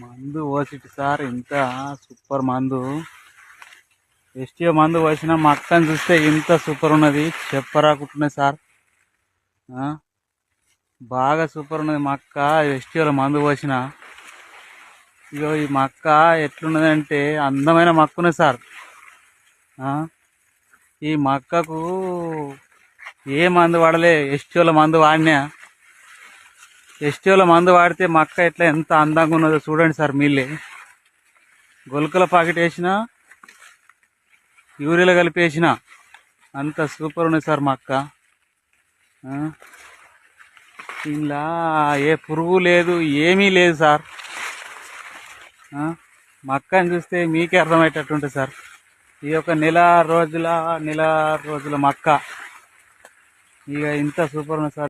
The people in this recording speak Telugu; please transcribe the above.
మందు పోసిటి సార్ ఇంత సూపర్ మందు. ఎస్టీఓ మందు పోసిన మక్కని చూస్తే ఇంత సూపర్ ఉన్నది, చెప్పరాకుంటున్నది సార్. బాగా సూపర్ ఉన్నది మక్క. ఎస్టీఓలో మందు పోసిన ఇగో ఈ మక్క ఎట్లున్నదంటే అందమైన మక్క ఉన్నది సార్. ఈ మక్కకు ఏ మందు వాడలే, ఎస్టీఓల మందు వాడినా. ఎస్టీఓల మందు వాడితే మక్క ఎట్లా ఎంత అందంగా ఉన్నదో చూడండి సార్ మీళ్ళే. గొలుకల పాకెట్ వేసిన, యూరియాలో కలిపి వేసిన, అంత సూపర్ ఉన్నది సార్ మక్క. ఇలా ఏ పురుగు లేదు, ఏమీ లేదు సార్. మక్కని చూస్తే మీకే అర్థమయ్యేటట్టుంటుంది సార్. ఈ యొక్క నెల రోజుల మక్క ఇక ఇంత సూపర్ ఉన్నది సార్.